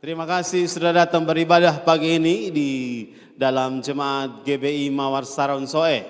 Terima kasih sudah datang beribadah pagi ini di dalam jemaat GBI Mawar Saron Soe.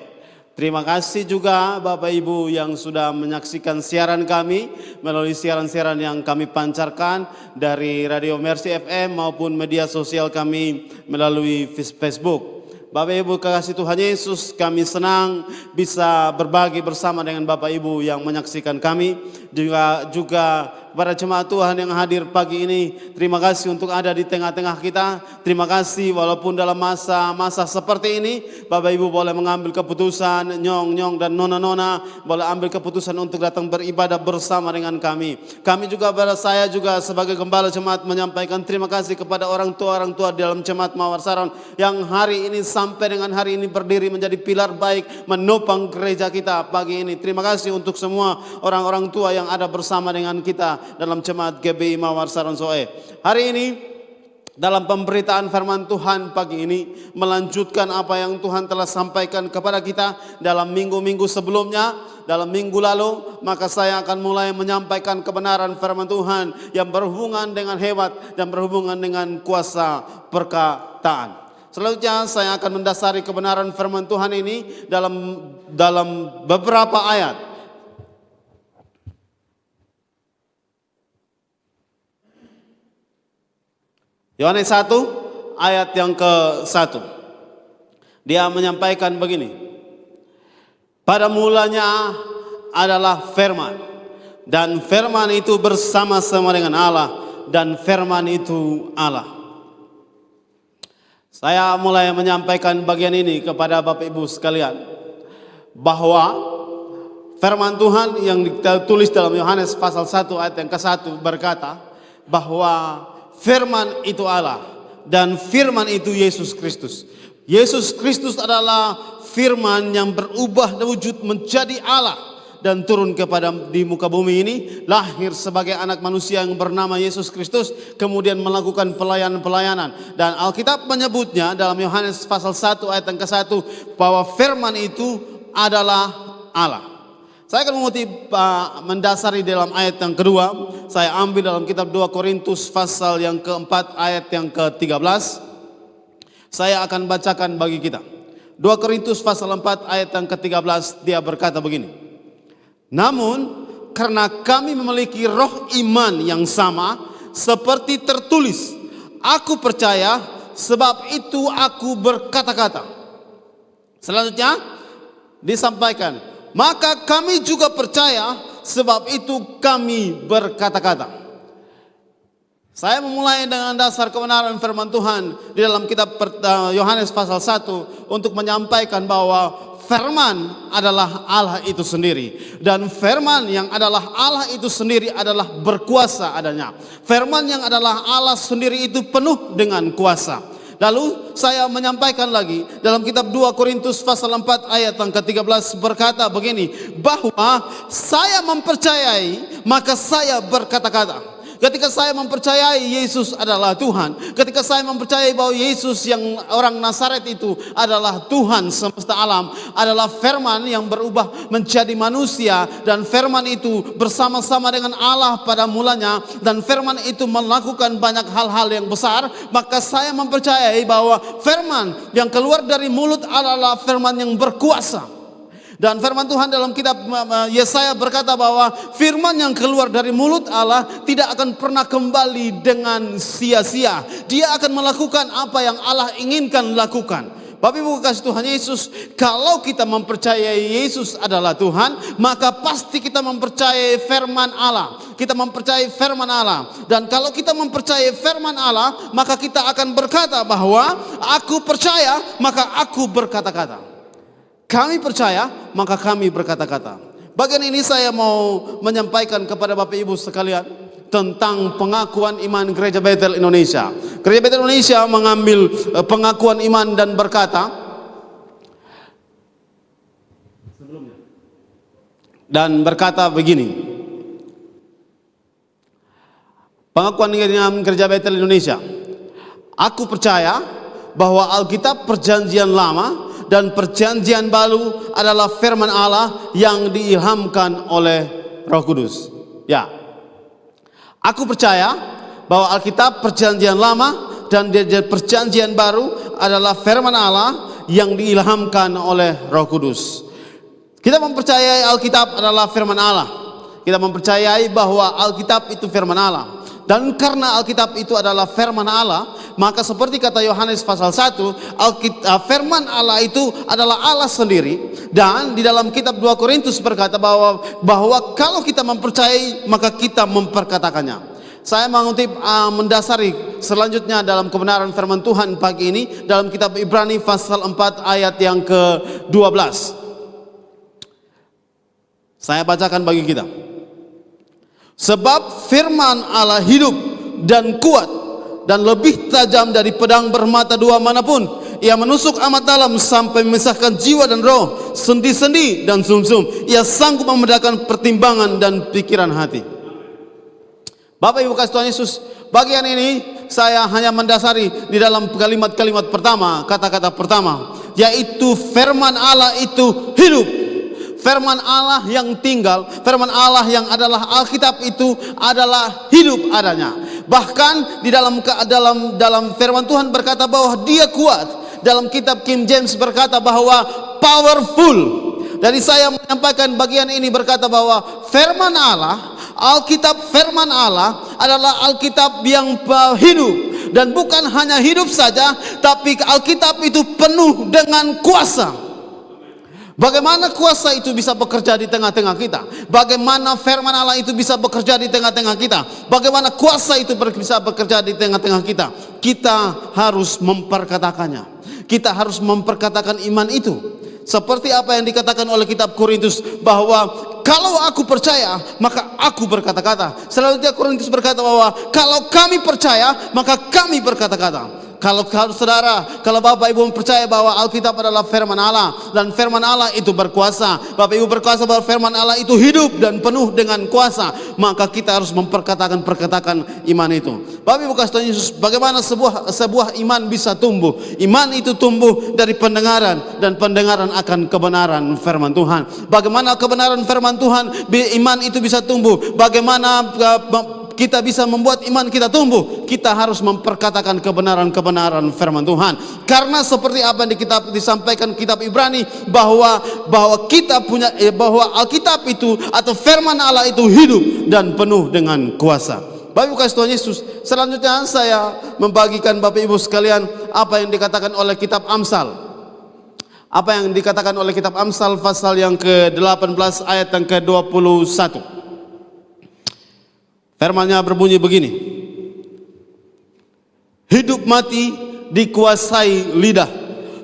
Terima kasih juga Bapak Ibu yang sudah menyaksikan siaran kami melalui siaran-siaran yang kami pancarkan dari Radio Mercy FM maupun media sosial kami melalui Facebook. Bapak Ibu kekasih Tuhan Yesus, kami senang bisa berbagi bersama dengan Bapak Ibu yang menyaksikan kami, juga para jemaat Tuhan yang hadir pagi ini. Terima kasih untuk ada di tengah-tengah kita. Terima kasih walaupun dalam masa-masa seperti ini Bapak Ibu boleh mengambil keputusan, nyong-nyong dan nona-nona boleh ambil keputusan untuk datang beribadah bersama dengan kami. Kami juga, saya juga sebagai gembala jemaat menyampaikan terima kasih kepada orang tua di dalam jemaat Mawar Saron yang hari ini sampai dengan hari ini berdiri menjadi pilar baik menopang gereja kita pagi ini. Terima kasih untuk semua orang-orang tua yang ada bersama dengan kita dalam jemaat GBI Mawar Saron Soe. Hari ini dalam pemberitaan firman Tuhan pagi ini melanjutkan apa yang Tuhan telah sampaikan kepada kita dalam minggu-minggu sebelumnya. Dalam minggu lalu maka saya akan mulai menyampaikan kebenaran firman Tuhan yang berhubungan dengan hebat dan berhubungan dengan kuasa perkataan. Selanjutnya saya akan mendasari kebenaran firman Tuhan ini dalam beberapa ayat. Yohanes 1 ayat yang ke-1. Dia menyampaikan begini. Pada mulanya adalah firman, dan firman itu bersama-sama dengan Allah, dan firman itu Allah. Saya mulai menyampaikan bagian ini kepada Bapak Ibu sekalian, bahwa firman Tuhan yang ditulis dalam Yohanes pasal 1 ayat yang ke-1 berkata bahwa firman itu Allah dan firman itu Yesus Kristus. Yesus Kristus adalah firman yang berubah wujud menjadi Allah dan turun di muka bumi ini, lahir sebagai anak manusia yang bernama Yesus Kristus, kemudian melakukan pelayanan. Dan Alkitab menyebutnya dalam Yohanes pasal 1 ayat yang ke-1 bahwa firman itu adalah Allah. Saya akan mendasari dalam ayat yang kedua. Saya ambil dalam kitab 2 Korintus pasal yang keempat ayat yang ke-13. Saya akan bacakan bagi kita. 2 Korintus pasal 4 ayat yang ke-13, dia berkata begini. Namun karena kami memiliki roh iman yang sama, seperti tertulis, aku percaya sebab itu aku berkata-kata. Selanjutnya disampaikan, maka kami juga percaya sebab itu kami berkata-kata. Saya memulai dengan dasar kebenaran firman Tuhan di dalam kitab Yohanes pasal 1 untuk menyampaikan bahwa firman adalah Allah itu sendiri. Dan firman yang adalah Allah itu sendiri adalah berkuasa adanya. Firman yang adalah Allah sendiri itu penuh dengan kuasa. Lalu saya menyampaikan lagi dalam kitab 2 Korintus pasal 4 ayat yang ke-13 berkata begini, bahwa saya mempercayai maka saya berkata-kata. Ketika saya mempercayai Yesus adalah Tuhan, ketika saya mempercayai bahwa Yesus yang orang Nazaret itu adalah Tuhan semesta alam, adalah firman yang berubah menjadi manusia, dan firman itu bersama-sama dengan Allah pada mulanya, dan firman itu melakukan banyak hal-hal yang besar, maka saya mempercayai bahwa firman yang keluar dari mulut adalah firman yang berkuasa. Dan firman Tuhan dalam kitab Yesaya berkata bahwa firman yang keluar dari mulut Allah tidak akan pernah kembali dengan sia-sia. Dia akan melakukan apa yang Allah inginkan lakukan. Bapak Ibu kasih Tuhan Yesus, kalau kita mempercayai Yesus adalah Tuhan, maka pasti kita mempercayai firman Allah. Kita mempercayai firman Allah. Dan kalau kita mempercayai firman Allah, maka kita akan berkata bahwa aku percaya, maka aku berkata-kata. Kami percaya, maka kami berkata-kata. Bagian ini saya mau menyampaikan kepada Bapak Ibu sekalian tentang pengakuan iman Gereja Bethel Indonesia. Gereja Bethel Indonesia mengambil pengakuan iman dan berkata, dan berkata begini. Pengakuan iman Gereja Bethel Indonesia. Aku percaya bahwa Alkitab Perjanjian Lama dan Perjanjian Baru adalah firman Allah yang diilhamkan oleh Roh Kudus. Ya, aku percaya bahwa Alkitab perjanjian lama dan perjanjian baru adalah firman Allah yang diilhamkan oleh Roh Kudus. Kita mempercayai Alkitab adalah firman Allah. Kita mempercayai bahwa Alkitab itu firman Allah. Dan karena Alkitab itu adalah firman Allah, maka seperti kata Yohanes pasal 1, firman Allah itu adalah Allah sendiri. Dan di dalam kitab 2 Korintus berkata bahwa kalau kita mempercayai, maka kita memperkatakannya. Saya mengutip mendasari selanjutnya dalam kebenaran firman Tuhan pagi ini dalam kitab Ibrani pasal 4 ayat yang ke-12. Saya bacakan bagi kita. Sebab firman Allah hidup dan kuat dan lebih tajam dari pedang bermata dua manapun. Ia menusuk amat dalam sampai memisahkan jiwa dan roh, sendi-sendi dan sumsum. Ia sanggup membedakan pertimbangan dan pikiran hati. Bapak Ibu kasih Tuhan Yesus, bagian ini saya hanya mendasari di dalam kalimat-kalimat pertama, kata-kata pertama, yaitu firman Allah itu hidup. Firman Allah yang tinggal, firman Allah yang adalah Alkitab itu adalah hidup adanya. Bahkan di dalam firman Tuhan berkata bahwa dia kuat. Dalam kitab King James berkata bahwa powerful. Dari saya menyampaikan bagian ini berkata bahwa firman Allah, Alkitab firman Allah adalah Alkitab yang hidup. Dan bukan hanya hidup saja, tapi Alkitab itu penuh dengan kuasa. Bagaimana kuasa itu bisa bekerja di tengah-tengah kita? Bagaimana firman Allah itu bisa bekerja di tengah-tengah kita? Bagaimana kuasa itu bisa bekerja di tengah-tengah kita? Kita harus memperkatakannya. Kita harus memperkatakan iman itu. Seperti apa yang dikatakan oleh kitab Korintus bahwa kalau aku percaya maka aku berkata-kata. Selanjutnya Korintus berkata bahwa kalau kami percaya maka kami berkata-kata. Kalau saudara, kalau Bapak Ibu percaya bahwa Alkitab adalah firman Allah dan firman Allah itu berkuasa, Bapak Ibu berkuasa bahwa firman Allah itu hidup dan penuh dengan kuasa, maka kita harus memperkatakan iman itu. Bapak Ibu kasih Tuhan Yesus, bagaimana sebuah iman bisa tumbuh? Iman itu tumbuh dari pendengaran dan pendengaran akan kebenaran firman Tuhan. Bagaimana kebenaran firman Tuhan, iman itu bisa tumbuh? Bagaimana kita bisa membuat iman kita tumbuh? Kita harus memperkatakan kebenaran-kebenaran firman Tuhan. Karena seperti apa yang disampaikan kitab Ibrani bahwa kita punya bahwa Alkitab itu atau firman Allah itu hidup dan penuh dengan kuasa. Bapak Ibu kasih Tuhan Yesus, selanjutnya saya membagikan Bapak Ibu sekalian apa yang dikatakan oleh kitab Amsal. Apa yang dikatakan oleh kitab Amsal pasal yang ke-18 ayat yang ke-21. Firman-Nya berbunyi begini. Hidup mati dikuasai lidah.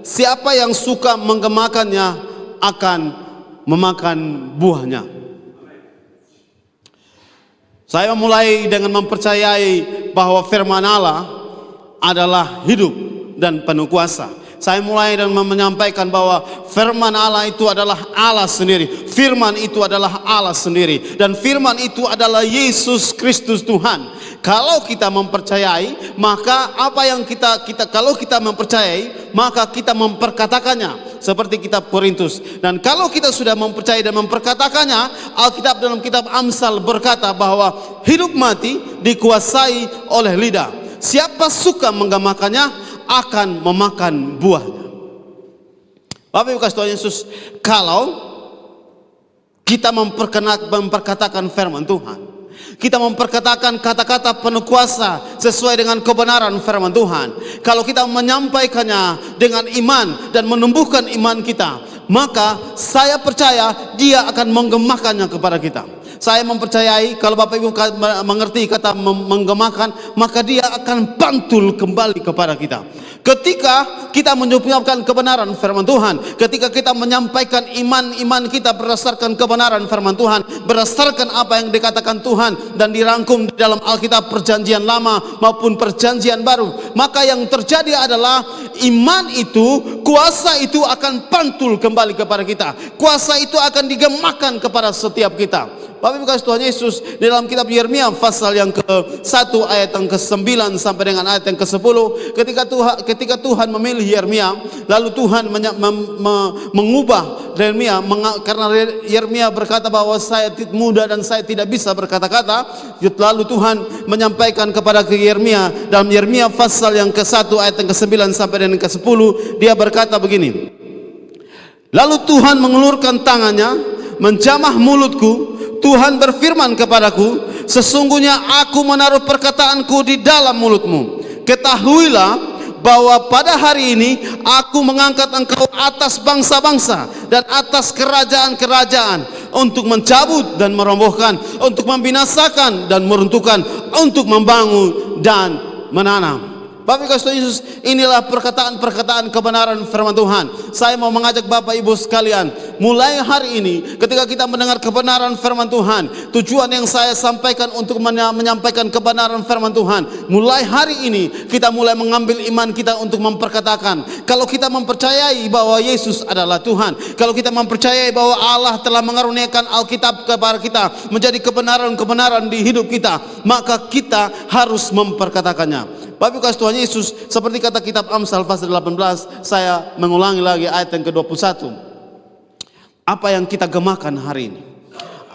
Siapa yang suka menggemakannya akan memakan buahnya. Saya mulai dengan mempercayai bahwa firman Allah adalah hidup dan penuh kuasa. Saya mulai dengan menyampaikan bahwa firman Allah itu adalah Allah sendiri. Firman itu adalah Allah sendiri. Dan firman itu adalah Yesus Kristus Tuhan. Kalau kita mempercayai, maka apa yang kalau kita mempercayai, maka kita memperkatakannya. Seperti kitab Korintus. Dan kalau kita sudah mempercayai dan memperkatakannya, Alkitab dalam kitab Amsal berkata bahwa hidup mati dikuasai oleh lidah. Siapa suka menggemakannya akan memakan buahnya. Bapak Ibu kasih Tuhan Yesus, kalau kita memperkatakan firman Tuhan, kita memperkatakan kata-kata penuh kuasa sesuai dengan kebenaran firman Tuhan, kalau kita menyampaikannya dengan iman dan menumbuhkan iman kita, maka saya percaya dia akan menggemakannya kepada kita. Saya mempercayai kalau Bapak Ibu mengerti kata menggemakan, maka dia akan pantul kembali kepada kita. Ketika kita menyampaikan kebenaran firman Tuhan, ketika kita menyampaikan iman kita berdasarkan kebenaran firman Tuhan, berdasarkan apa yang dikatakan Tuhan dan dirangkum di dalam Alkitab perjanjian lama maupun perjanjian baru, maka yang terjadi adalah iman itu, kuasa itu akan pantul kembali kepada kita. Kuasa itu akan digemakan kepada setiap kita. Bapak Ibu kasih Tuhan Yesus, di dalam kitab Yeremia pasal yang ke-1 ayat yang ke-9 sampai dengan ayat yang ke-10, ketika Tuhan memilih Yeremia, lalu Tuhan mengubah Yeremia karena Yeremia berkata bahwa saya muda dan saya tidak bisa berkata-kata. Lalu Tuhan menyampaikan kepada Yeremia dalam Yeremia pasal yang ke-1 ayat yang ke-9 sampai dengan ke-10, dia berkata begini. Lalu Tuhan mengulurkan tangannya, menjamah mulutku. Tuhan berfirman kepadaku, sesungguhnya aku menaruh perkataanku di dalam mulutmu. Ketahuilah bahwa pada hari ini aku mengangkat engkau atas bangsa-bangsa dan atas kerajaan-kerajaan, untuk mencabut dan merobohkan, untuk membinasakan dan meruntuhkan, untuk membangun dan menanam. Bapak Ibu kasih Tuhan Yesus, inilah perkataan-perkataan kebenaran firman Tuhan. Saya mau mengajak Bapak Ibu sekalian, mulai hari ini ketika kita mendengar kebenaran firman Tuhan, tujuan yang saya sampaikan untuk menyampaikan kebenaran firman Tuhan, mulai hari ini kita mulai mengambil iman kita untuk memperkatakan. Kalau kita mempercayai bahwa Yesus adalah Tuhan, kalau kita mempercayai bahwa Allah telah mengaruniakan Alkitab kepada kita menjadi kebenaran-kebenaran di hidup kita, maka kita harus memperkatakannya. Bapak Ibu kasih Tuhan Yesus, seperti kata kitab Amsal pasal 18, saya mengulangi lagi ayat yang ke-21. Apa yang kita gemakan hari ini?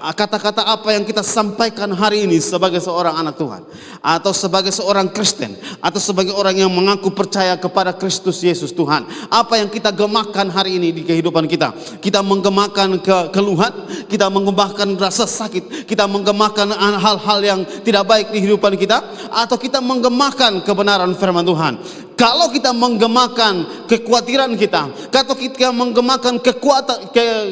Kata-kata apa yang kita sampaikan hari ini sebagai seorang anak Tuhan, atau sebagai seorang Kristen, atau sebagai orang yang mengaku percaya kepada Kristus Yesus Tuhan? Apa yang kita gemakan hari ini di kehidupan kita? Kita menggemakan keluhan, kita menggemakan rasa sakit, kita menggemakan hal-hal yang tidak baik di kehidupan kita, atau kita menggemakan kebenaran firman Tuhan? Kalau kita menggemakan kekhawatiran kita, kalau kita menggemakan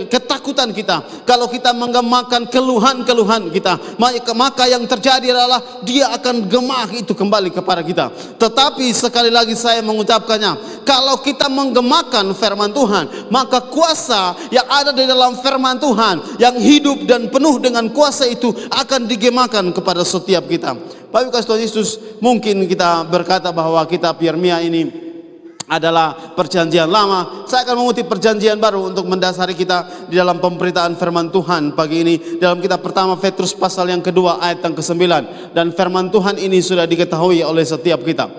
ketakutan kita, kalau kita menggemakan keluhan-keluhan kita, maka yang terjadi adalah dia akan gemah itu kembali kepada kita. Tetapi sekali lagi saya mengucapkannya, kalau kita menggemakan firman Tuhan, maka kuasa yang ada di dalam firman Tuhan yang hidup dan penuh dengan kuasa itu akan digemakan kepada setiap kita. Bapak Ibu kasih Tuhan Yesus, mungkin kita berkata bahwa kitab Yeremia ini adalah perjanjian lama. Saya akan mengutip perjanjian baru untuk mendasari kita di dalam pemberitaan firman Tuhan pagi ini. Dalam kitab pertama Petrus pasal yang kedua ayat yang ke-9. Dan firman Tuhan ini sudah diketahui oleh setiap kita.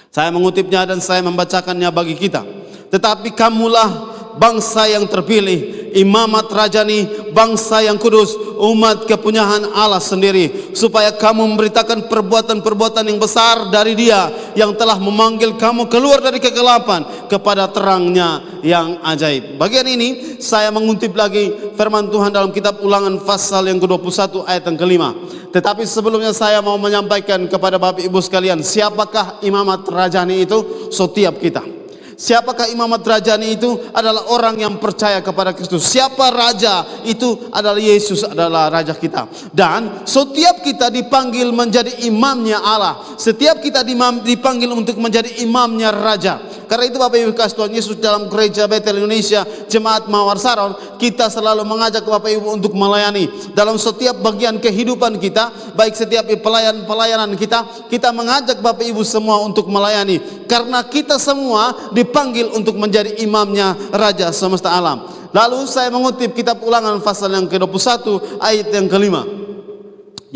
Saya mengutipnya dan saya membacakannya bagi kita. Tetapi kamulah bangsa yang terpilih, imamat rajani, bangsa yang kudus, umat kepunyaan Allah sendiri, supaya kamu memberitakan perbuatan-perbuatan yang besar dari Dia yang telah memanggil kamu keluar dari kegelapan kepada terangnya yang ajaib. Bagian ini saya mengutip lagi firman Tuhan dalam kitab Ulangan pasal yang ke-21 ayat yang ke-5. Tetapi sebelumnya saya mau menyampaikan kepada Bapak Ibu sekalian, siapakah imamat rajani itu? Setiap kita. Siapakah imamat rajani itu? Adalah orang yang percaya kepada Kristus. Siapa raja itu? Adalah Yesus, adalah raja kita. Dan setiap kita dipanggil menjadi imamnya Allah. Setiap kita dipanggil untuk menjadi imamnya raja. Karena itu Bapak Ibu kasih Tuhan Yesus, dalam gereja Betel Indonesia Jemaat Mawar Saron, kita selalu mengajak Bapak Ibu untuk melayani. Dalam setiap bagian kehidupan kita, baik setiap pelayanan kita mengajak Bapak Ibu semua untuk melayani. Karena kita semua dipanggil untuk menjadi imamnya Raja semesta alam. Lalu saya mengutip kitab Ulangan pasal yang ke-21 ayat yang ke-5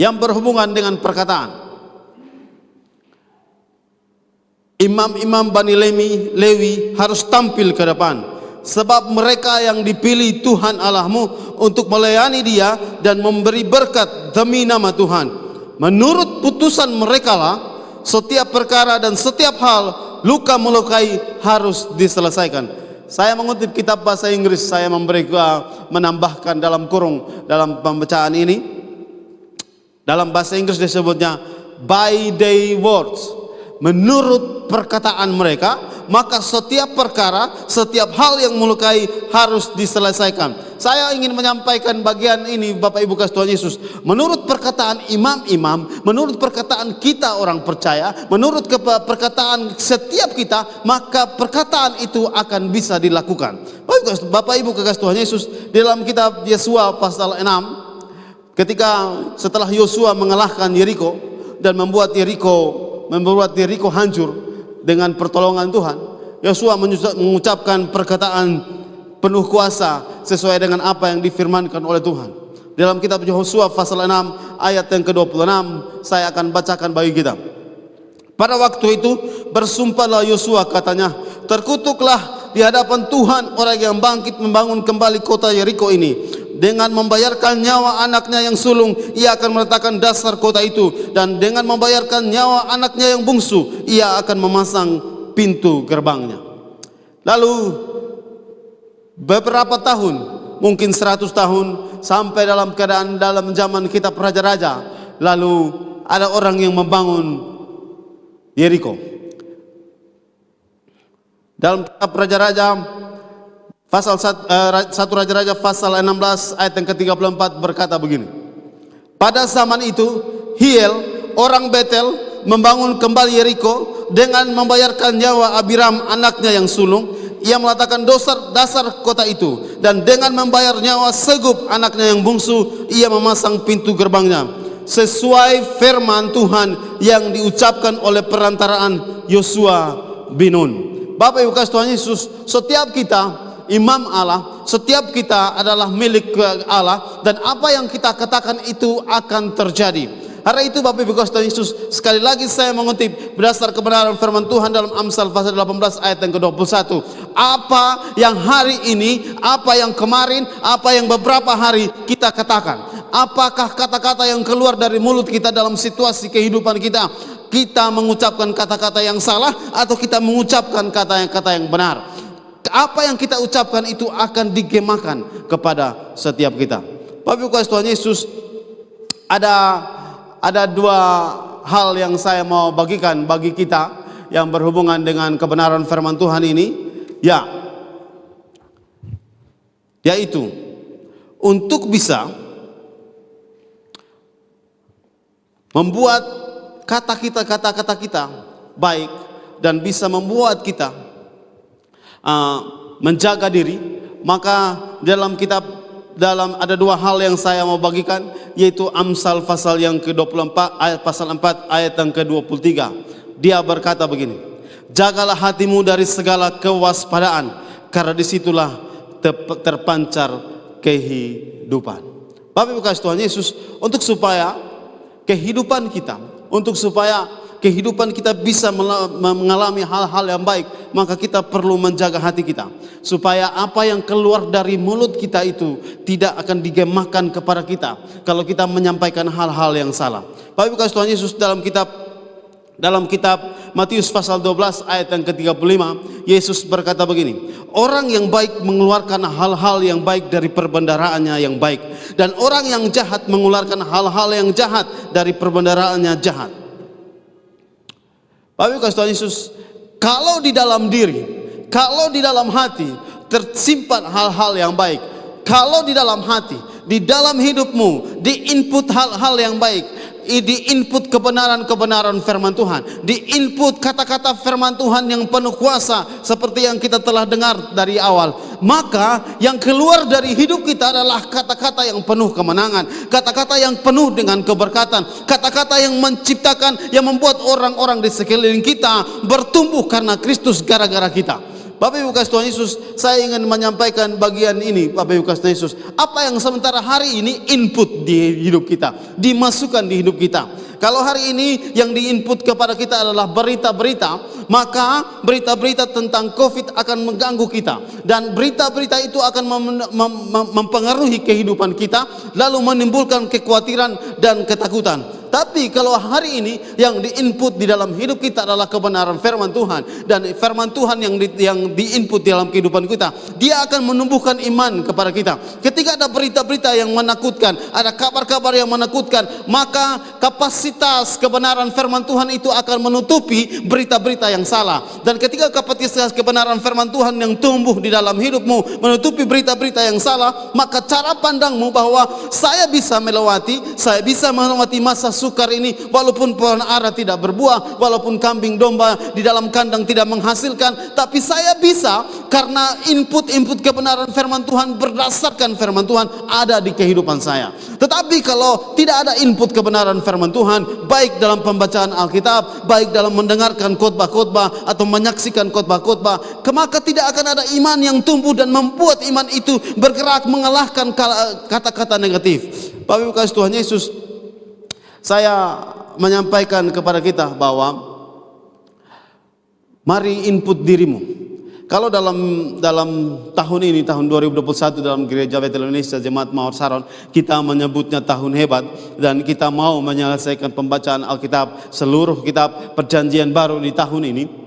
yang berhubungan dengan perkataan. Imam-imam Bani Lewi harus tampil ke depan, sebab mereka yang dipilih Tuhan Allahmu untuk melayani Dia dan memberi berkat demi nama Tuhan. Menurut putusan mereka lah setiap perkara dan setiap hal luka melukai harus diselesaikan. Saya mengutip kitab bahasa Inggris, saya menambahkan dalam kurung dalam pembacaan ini. Dalam bahasa Inggris disebutnya by their words. Menurut perkataan mereka, maka setiap perkara, setiap hal yang melukai harus diselesaikan. Saya ingin menyampaikan bagian ini Bapak Ibu kasih Tuhan Yesus. Menurut perkataan imam-imam, menurut perkataan kita orang percaya, menurut perkataan setiap kita, maka perkataan itu akan bisa dilakukan. Bapak Ibu kasih Tuhan Yesus, dalam kitab Yosua pasal 6, ketika setelah Yosua mengalahkan Yeriko dan membuat Yeriko hancur dengan pertolongan Tuhan, Yosua mengucapkan perkataan penuh kuasa sesuai dengan apa yang difirmankan oleh Tuhan. Dalam kitab Yosua pasal 6 ayat yang ke-26 saya akan bacakan bagi kita. Pada waktu itu bersumpahlah Yosua, katanya, terkutuklah di hadapan Tuhan orang yang bangkit membangun kembali kota Yeriko ini. Dengan membayarkan nyawa anaknya yang sulung, ia akan meletakkan dasar kota itu, dan dengan membayarkan nyawa anaknya yang bungsu, ia akan memasang pintu gerbangnya. Lalu beberapa tahun, mungkin 100 tahun, sampai dalam keadaan dalam zaman kitab raja-raja, lalu ada orang yang membangun Yeriko. Dalam kitab Raja-Raja pasal 1 Raja-Raja pasal 16 ayat yang ke-34 berkata begini. Pada zaman itu Hiel orang Betel membangun kembali Yeriko dengan membayarkan nyawa Abiram anaknya yang sulung. Ia meletakkan dasar kota itu, dan dengan membayar nyawa Segub anaknya yang bungsu, ia memasang pintu gerbangnya, sesuai firman Tuhan yang diucapkan oleh perantaraan Yosua bin Nun. Bapak Ibu kasih Tuhan Yesus, setiap kita imam Allah, setiap kita adalah milik Allah, dan apa yang kita katakan itu akan terjadi. Hari itu Bapak Ibu kasih Tuhan Yesus, sekali lagi saya mengutip berdasar kebenaran firman Tuhan dalam Amsal pasal 18 ayat yang ke-21. Apa yang hari ini, apa yang kemarin, apa yang beberapa hari kita katakan, apakah kata-kata yang keluar dari mulut kita dalam situasi kehidupan kita, kita mengucapkan kata-kata yang salah atau kita mengucapkan kata-kata yang benar? Apa yang kita ucapkan itu akan digemakan kepada setiap kita. Bapak Ibu kasih Tuhan Yesus, ada dua hal yang saya mau bagikan bagi kita yang berhubungan dengan kebenaran firman Tuhan ini, yaitu untuk bisa membuat kata-kata kita baik dan bisa membuat kita menjaga diri, maka dalam ada dua hal yang saya mau bagikan, yaitu Amsal pasal yang ke-24 ayat pasal 4 ayat yang ke-23. Dia berkata begini, jagalah hatimu dari segala kewaspadaan, karena disitulah terpancar kehidupan. Bapak Ibu kasih Tuhan Yesus, untuk supaya kehidupan kita bisa mengalami hal-hal yang baik, maka kita perlu menjaga hati kita, supaya apa yang keluar dari mulut kita itu tidak akan digemahkan kepada kita kalau kita menyampaikan hal-hal yang salah. Bapak Ibu kasih Tuhan Yesus, dalam kitab Matius pasal 12 ayat yang ke-35, Yesus berkata begini, orang yang baik mengeluarkan hal-hal yang baik dari perbendaharaannya yang baik, dan orang yang jahat mengeluarkan hal-hal yang jahat dari perbendaharaannya jahat. Bapak Ibu kasih Tuhan Yesus, kalau di dalam diri, kalau di dalam hati tersimpan hal-hal yang baik, kalau di dalam hati, di dalam hidupmu di-input hal-hal yang baik, di-input kebenaran-kebenaran firman Tuhan, di-input kata-kata firman Tuhan yang penuh kuasa seperti yang kita telah dengar dari awal, maka yang keluar dari hidup kita adalah kata-kata yang penuh kemenangan, kata-kata yang penuh dengan keberkatan, kata-kata yang menciptakan, yang membuat orang-orang di sekeliling kita bertumbuh karena Kristus gara-gara kita. Bapak Ibu kasih Tuhan Yesus, saya ingin menyampaikan bagian ini. Bapak Ibu kasih Tuhan Yesus, apa yang sementara hari ini input di hidup kita, dimasukkan di hidup kita. Kalau hari ini yang diinput kepada kita adalah berita-berita, maka berita-berita tentang COVID akan mengganggu kita, dan berita-berita itu akan mempengaruhi kehidupan kita, lalu menimbulkan kekhawatiran dan ketakutan. Tapi kalau hari ini yang diinput di dalam hidup kita adalah kebenaran firman Tuhan, dan firman Tuhan yang diinput di dalam kehidupan kita, dia akan menumbuhkan iman kepada kita. Ketika ada berita-berita yang menakutkan, ada kabar-kabar yang menakutkan, maka kapasitas kebenaran firman Tuhan itu akan menutupi berita-berita yang salah. Dan ketika kapasitas kebenaran firman Tuhan yang tumbuh di dalam hidupmu menutupi berita-berita yang salah, maka cara pandangmu bahwa saya bisa melewati masa sukar ini, walaupun pohon ara tidak berbuah, walaupun kambing domba di dalam kandang tidak menghasilkan, tapi saya bisa karena input kebenaran firman Tuhan berdasarkan firman Tuhan ada di kehidupan saya. Tetapi kalau tidak ada input kebenaran firman Tuhan, baik dalam pembacaan Alkitab, baik dalam mendengarkan khotbah-khotbah atau menyaksikan khotbah-khotbah, maka tidak akan ada iman yang tumbuh dan membuat iman itu bergerak mengalahkan kata-kata negatif. Bapak Ibu kasih Tuhan Yesus, saya menyampaikan kepada kita bahwa mari input dirimu. Kalau dalam tahun ini, tahun 2021 dalam Gereja Bethel Indonesia Jemaat Mawar Saron, kita menyebutnya tahun hebat, dan kita mau menyelesaikan pembacaan Alkitab, seluruh kitab Perjanjian Baru di tahun ini.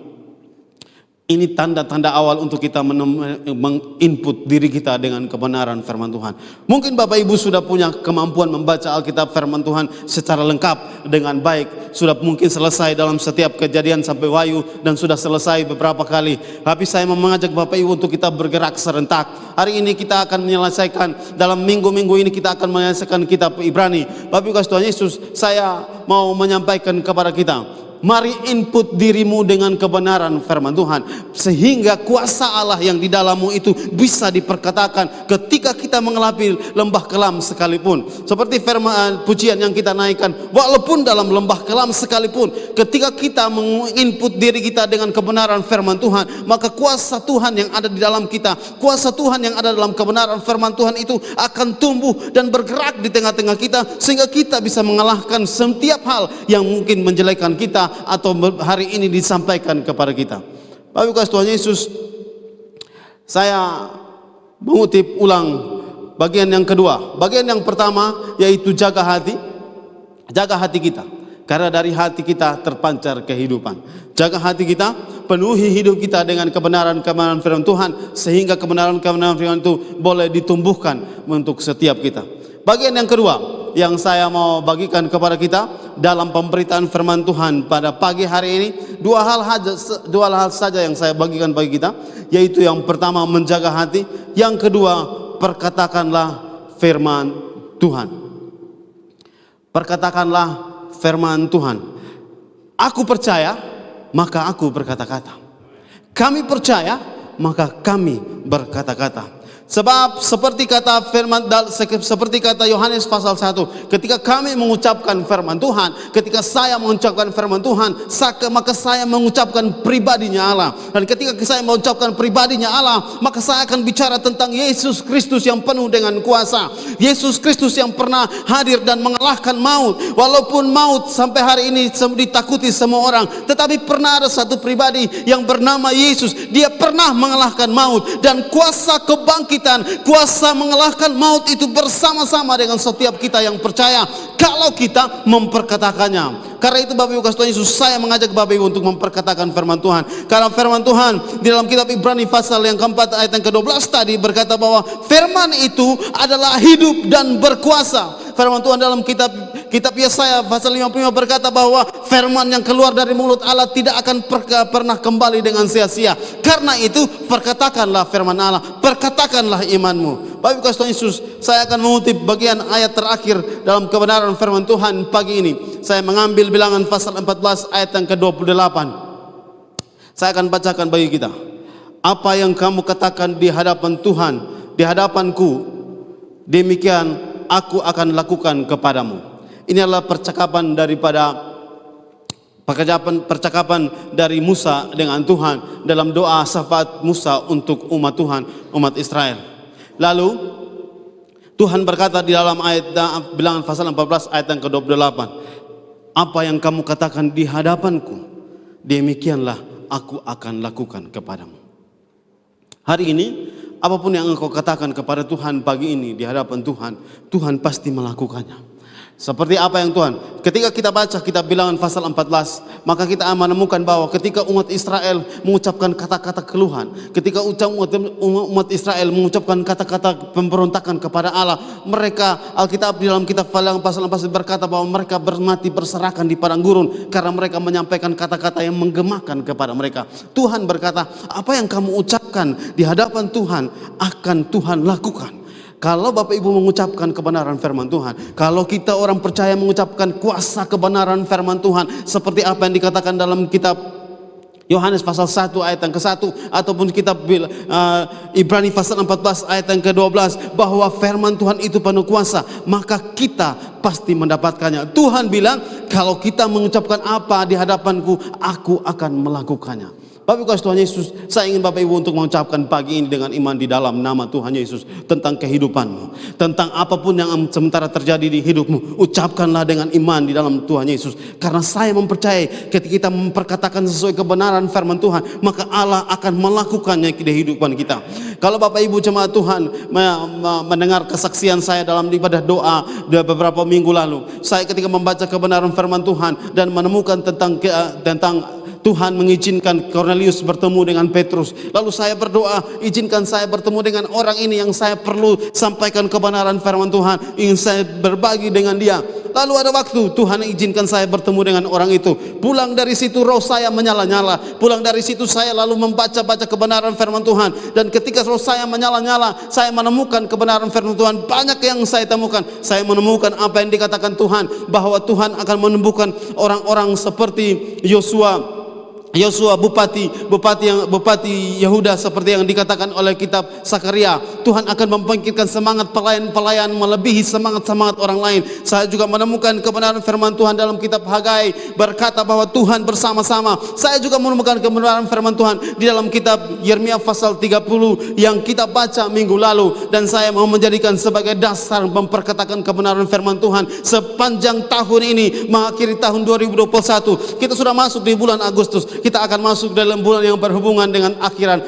Ini tanda-tanda awal untuk kita menginput diri kita dengan kebenaran firman Tuhan. Mungkin Bapak Ibu sudah punya kemampuan membaca Alkitab firman Tuhan secara lengkap dengan baik. Sudah mungkin selesai dalam setiap Kejadian sampai Wahyu, dan sudah selesai beberapa kali. Tapi saya mau mengajak Bapak Ibu untuk kita bergerak serentak. Hari ini kita akan menyelesaikan, dalam minggu-minggu ini kita akan menyelesaikan kitab Ibrani. Bapak Ibu kasih Tuhan Yesus, saya mau menyampaikan kepada kita, mari input dirimu dengan kebenaran firman Tuhan, sehingga kuasa Allah yang di dalammu itu bisa diperkatakan ketika kita mengelapir lembah kelam sekalipun. Seperti firman pujian yang kita naikkan, walaupun dalam lembah kelam sekalipun, ketika kita menginput diri kita dengan kebenaran firman Tuhan, maka kuasa Tuhan yang ada di dalam kita, kuasa Tuhan yang ada dalam kebenaran firman Tuhan itu akan tumbuh dan bergerak di tengah-tengah kita, sehingga kita bisa mengalahkan setiap hal yang mungkin menjelekkan kita atau hari ini disampaikan kepada kita. Bapak Ibu kasih Tuhan Yesus, saya mengutip ulang bagian yang kedua. Bagian yang pertama yaitu jaga hati. Jaga hati kita, karena dari hati kita terpancar kehidupan. Jaga hati kita, penuhi hidup kita dengan kebenaran-kebenaran firman Tuhan, sehingga kebenaran-kebenaran firman itu boleh ditumbuhkan untuk setiap kita. Bagian yang kedua yang saya mau bagikan kepada kita dalam pemberitaan firman Tuhan pada pagi hari ini, dua hal saja yang saya bagikan bagi kita, yaitu yang pertama menjaga hati, yang kedua perkatakanlah firman Tuhan. Perkatakanlah firman Tuhan. Aku percaya, maka aku berkata-kata. Kami percaya, maka kami berkata-kata. Sebab seperti kata Yohanes pasal 1, ketika kami mengucapkan firman Tuhan, ketika saya mengucapkan firman Tuhan, maka saya mengucapkan pribadinya Allah. Dan ketika saya mengucapkan pribadinya Allah, maka saya akan bicara tentang Yesus Kristus yang penuh dengan kuasa. Yesus Kristus yang pernah hadir dan mengalahkan maut. Walaupun maut sampai hari ini ditakuti semua orang, tetapi pernah ada satu pribadi yang bernama Yesus. Dia pernah mengalahkan maut, dan kuasa kebangkitan, kuasa mengalahkan maut itu bersama-sama dengan setiap kita yang percaya, kalau kita memperkatakannya. Karena itu Bapak Ibu kasih Tuhan Yesus, saya mengajak Bapak Ibu untuk memperkatakan firman Tuhan. Karena firman Tuhan di dalam kitab Ibrani pasal yang keempat ayat yang ke-12 tadi berkata bahwa firman itu adalah hidup dan berkuasa. Firman Tuhan dalam kitab Yesaya pasal 55 berkata bahwa firman yang keluar dari mulut Allah tidak akan pernah kembali dengan sia-sia. Karena itu perkatakanlah firman Allah, perkatakanlah imanmu. Bapak Ibu kasih Tuhan Yesus, saya akan mengutip bagian ayat terakhir dalam kebenaran firman Tuhan pagi ini. Saya mengambil Bilangan pasal 14 ayat yang ke-28. Saya akan bacakan bagi kita. Apa yang kamu katakan di hadapan Tuhan, di hadapanku, demikian aku akan lakukan kepadamu. Ini adalah percakapan dari Musa dengan Tuhan dalam doa syafaat Musa untuk umat Tuhan, umat Israel. Lalu Tuhan berkata di dalam ayat Bilangan pasal 14 ayat yang ke-28, apa yang kamu katakan di hadapanku, demikianlah aku akan lakukan kepadamu. Hari ini apapun yang engkau katakan kepada Tuhan pagi ini di hadapan Tuhan, Tuhan pasti melakukannya. Seperti apa yang Tuhan, ketika kita baca kitab Bilangan pasal 14, maka kita menemukan bahwa ketika umat Israel mengucapkan kata-kata keluhan, ketika umat Israel mengucapkan kata-kata pemberontakan kepada Allah, mereka, Alkitab di dalam kitab Bilangan pasal 14 berkata bahwa mereka mati berserakan di padang gurun karena mereka menyampaikan kata-kata yang menggemakan kepada mereka. Tuhan berkata, apa yang kamu ucapkan di hadapan Tuhan akan Tuhan lakukan. Kalau Bapak Ibu mengucapkan kebenaran firman Tuhan, kalau kita orang percaya mengucapkan kuasa kebenaran firman Tuhan, seperti apa yang dikatakan dalam kitab Yohanes pasal 1 ayat yang ke-1, ataupun kitab Ibrani pasal 14 ayat yang ke-12, bahwa firman Tuhan itu penuh kuasa, maka kita pasti mendapatkannya. Tuhan bilang, kalau kita mengucapkan apa di hadapanku, aku akan melakukannya. Bapak Ibu kasih Tuhan Yesus, saya ingin Bapak Ibu untuk mengucapkan pagi ini dengan iman di dalam nama Tuhan Yesus tentang kehidupanmu, tentang apapun yang sementara terjadi di hidupmu, ucapkanlah dengan iman di dalam Tuhan Yesus. Karena saya mempercayai ketika kita memperkatakan sesuai kebenaran firman Tuhan, maka Allah akan melakukannya di kehidupan kita. Kalau Bapak Ibu jemaat Tuhan mendengar kesaksian saya dalam ibadah doa beberapa minggu lalu, saya ketika membaca kebenaran firman Tuhan dan menemukan tentang Tuhan mengizinkan Cornelius bertemu dengan Petrus. Lalu saya berdoa, izinkan saya bertemu dengan orang ini yang saya perlu sampaikan kebenaran firman Tuhan, ingin saya berbagi dengan dia. Lalu ada waktu Tuhan izinkan saya bertemu dengan orang itu. Pulang dari situ roh saya menyala-nyala. Pulang dari situ saya lalu membaca-baca kebenaran firman Tuhan. Dan ketika roh saya menyala-nyala, saya menemukan kebenaran firman Tuhan. Banyak yang saya temukan. Saya menemukan apa yang dikatakan Tuhan, bahwa Tuhan akan menumbuhkan orang-orang seperti Yosua bupati Yehuda, seperti yang dikatakan oleh kitab Sakaria. Tuhan akan membangkitkan semangat pelayan-pelayan melebihi semangat orang lain. Saya juga menemukan kebenaran firman Tuhan dalam kitab Hagai, berkata bahwa Tuhan bersama-sama. Saya juga menemukan kebenaran firman Tuhan di dalam kitab Yeremia pasal 30 yang kita baca minggu lalu, dan saya mau menjadikan sebagai dasar memperkatakan kebenaran firman Tuhan sepanjang tahun ini, mengakhiri tahun 2021. Kita sudah masuk di bulan Agustus. Kita akan masuk dalam bulan yang berhubungan dengan akhiran,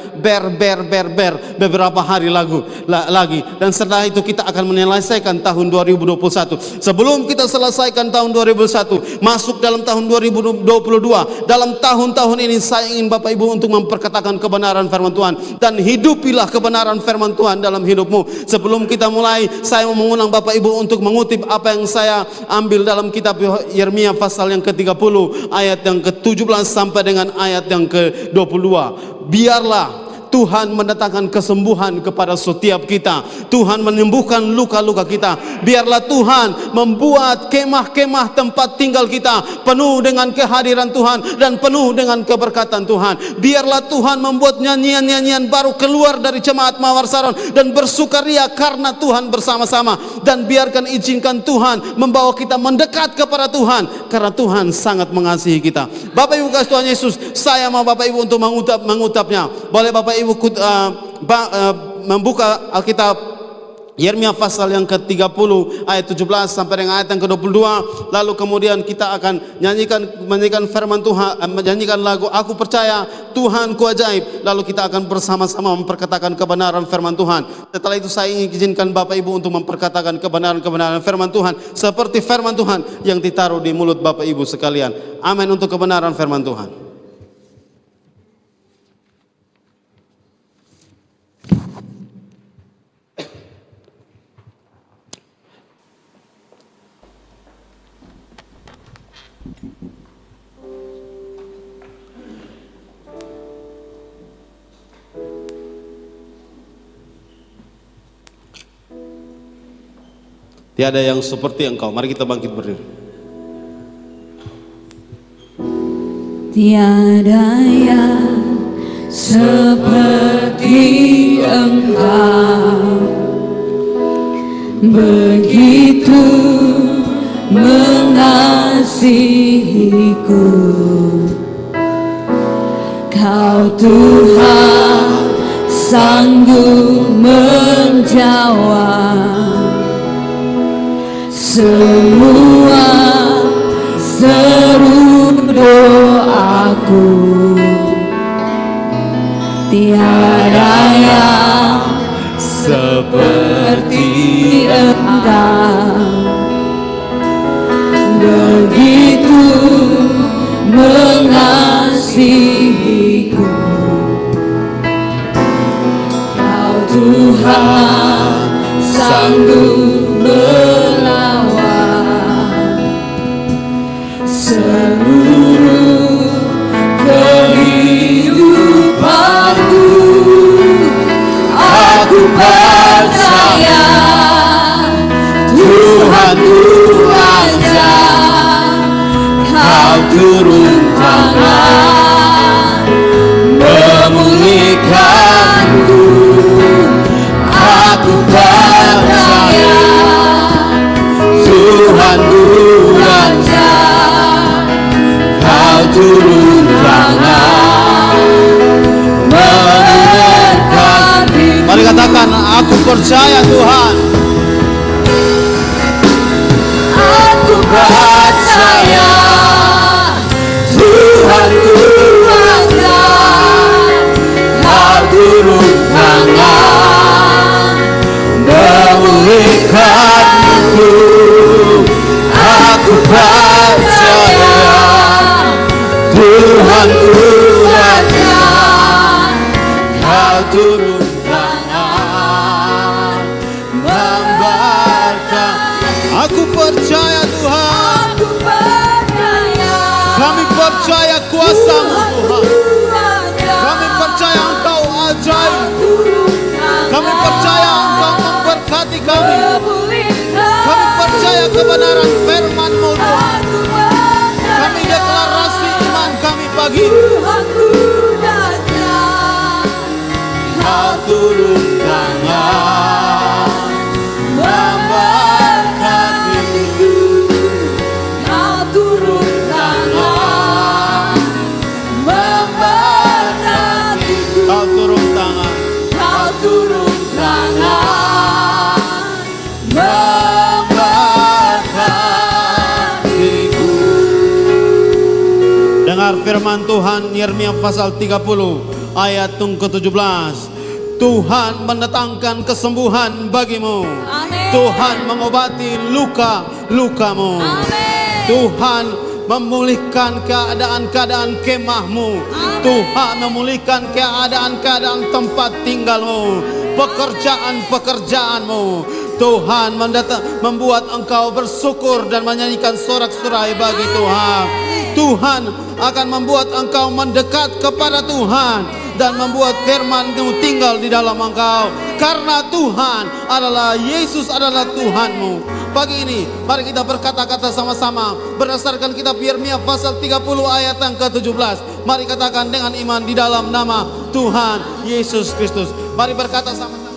beberapa hari lagi, dan setelah itu kita akan menyelesaikan tahun 2021. Sebelum kita selesaikan tahun 2021, masuk dalam tahun 2022, dalam tahun-tahun ini saya ingin Bapak Ibu untuk memperkatakan kebenaran firman Tuhan, dan hidupilah kebenaran firman Tuhan dalam hidupmu. Sebelum kita mulai, saya mau mengundang Bapak Ibu untuk mengutip apa yang saya ambil dalam kitab Yeremia pasal yang ke-30 ayat yang ke-17 sampai dengan ayat yang ke-22. Biarlah Tuhan mendatangkan kesembuhan kepada setiap kita. Tuhan menyembuhkan luka-luka kita. Biarlah Tuhan membuat kemah-kemah tempat tinggal kita penuh dengan kehadiran Tuhan dan penuh dengan keberkatan Tuhan. Biarlah Tuhan membuat nyanyian-nyanyian baru keluar dari jemaat Mawar Saron dan bersukaria karena Tuhan bersama-sama. Dan izinkan Tuhan membawa kita mendekat kepada Tuhan, karena Tuhan sangat mengasihi kita. Bapak Ibu kasih Tuhan Yesus, saya mau Bapak Ibu untuk mengutapnya. Boleh Bapak Ibu membuka Alkitab Yeremia pasal yang ke-30 ayat 17 sampai dengan ayat yang ke-22. Lalu kemudian kita akan menyanyikan firman Tuhan, menyanyikan lagu Aku Percaya Tuhanku Ajaib. Lalu kita akan bersama-sama memperkatakan kebenaran firman Tuhan. Setelah itu saya ingin izinkan Bapak Ibu untuk memperkatakan kebenaran firman Tuhan seperti firman Tuhan yang ditaruh di mulut Bapak Ibu sekalian. Amin untuk kebenaran firman Tuhan. Tiada yang seperti Engkau. Mari kita bangkit berdiri. Tiada yang seperti Engkau, begitu mengasihiku. Kau Tuhan sanggup menjawab semua seru doaku. Tiada yang seperti Engkau, begitu mengasihiku. Kau Tuhan sanggup seluruh kehidupanku. Aku percaya Tuhanku Raja, Kau turun tangan memberkati. Aku percaya Tuhan, Aku percaya kami percaya kuasa-Mu Tuhan. Raja, Kami percaya Engkau ajaib. turun tangan Kami percaya Engkau memberkati kami. memulihkan. Kami percaya kebenaran firman-Mu Tuhan. Aku percaya Kami deklarasi iman kami pagi ini. Tuhanku dahsyat. Kau turun tangan memberkatiku. Kau turun tangan memberkatiku. Kau turun tangan. Kau turun tangan memberkatiku. Dengar firman Tuhan Yeremia pasal 30 ayat yang ke-17. Tuhan mendatangkan kesembuhan bagimu. Amin. Tuhan mengobati luka-lukamu. Amin. Tuhan memulihkan keadaan-keadaan kemahmu. Amin. Tuhan memulihkan keadaan-keadaan tempat tinggalmu, pekerjaan-pekerjaanmu. Tuhan membuat engkau bersyukur dan menyanyikan sorak-sorai bagi Tuhan. Tuhan akan membuat engkau mendekat kepada Tuhan dan membuat firman-Mu tinggal di dalam engkau. Karena Tuhan adalah, Yesus adalah Tuhanmu. Pagi ini mari kita berkata-kata sama-sama berdasarkan kitab Yeremia pasal 30 ayat yang ke-17. Mari katakan dengan iman di dalam nama Tuhan Yesus Kristus. Mari berkata sama-sama.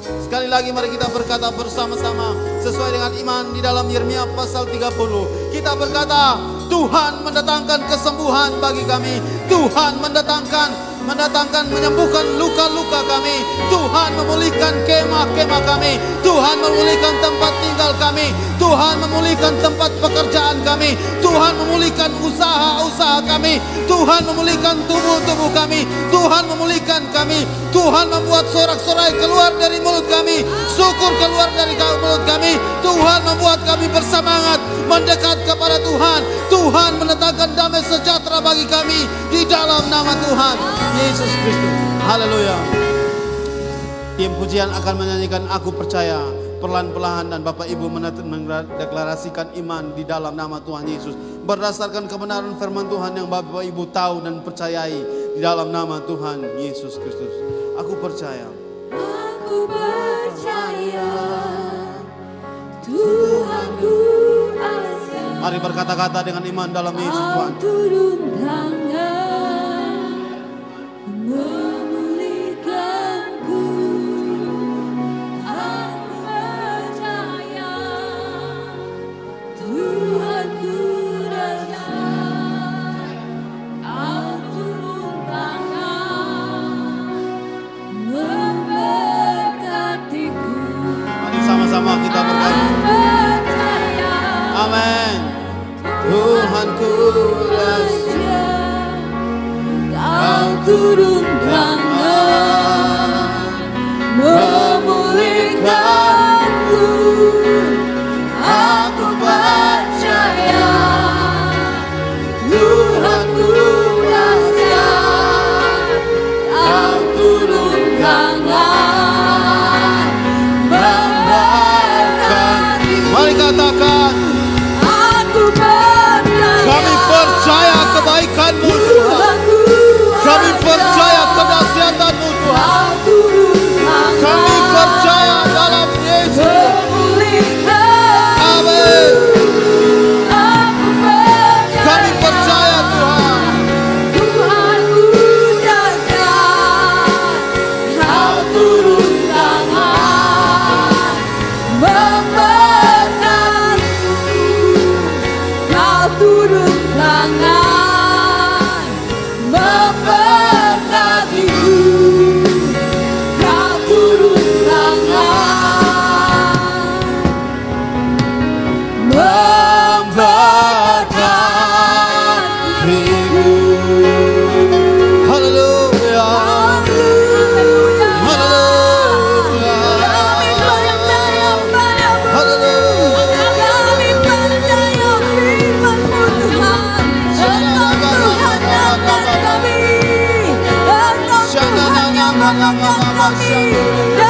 Sekali lagi mari kita berkata bersama-sama sesuai dengan iman di dalam Yeremia pasal 30. Kita berkata, Tuhan mendatangkan kesembuhan bagi kami. Tuhan mendatangkan menyembuhkan luka-luka kami. Tuhan memulihkan kemah-kemah kami. Tuhan memulihkan tempat tinggal kami. Tuhan memulihkan tempat pekerjaan kami. Tuhan memulihkan usaha-usaha kami. Tuhan memulihkan tubuh-tubuh kami. Tuhan memulihkan kami. Tuhan membuat sorak-sorai keluar dari mulut kami. Syukur keluar dari mulut kami. Tuhan membuat kami bersemangat mendekat kepada Tuhan. Tuhan mendatangkan damai sejahtera bagi kami di dalam nama Tuhan Yesus Kristus. Haleluya. Tim pujian akan menyanyikan Aku Percaya perlahan-lahan, dan Bapak Ibu mendeklarasikan iman di dalam nama Tuhan Yesus berdasarkan kebenaran firman Tuhan yang Bapak Ibu tahu dan percayai di dalam nama Tuhan Yesus Kristus. Aku percaya. Aku percaya Tuhanku asyik. Mari berkata-kata dengan iman dalam Yesus Tuhan. Kau turun tangan memulihkanku. Aku percaya Tuhanku dahsyat. Kau turun tangan memberkatiku. Mari sama-sama kita berkata. Percaya Amin. Tuhanku dahsyat. Kau turun tangan memulihkanku. Aku percaya Tuhanku dahsyat. Kau turun tangan memberkati. Mari katakan, Aku percaya kami percaya kebaikan-Mu Tuhan. Tuhanku Kami percaya dahsyat. kedahsyatan-Mu Tuhan. Kau turun tangan Kami percaya dalam Yesus. memulihkan. Amin. Aku percaya Kami percaya Tuhan. Tuhanku dahsyat. Kau turun Ku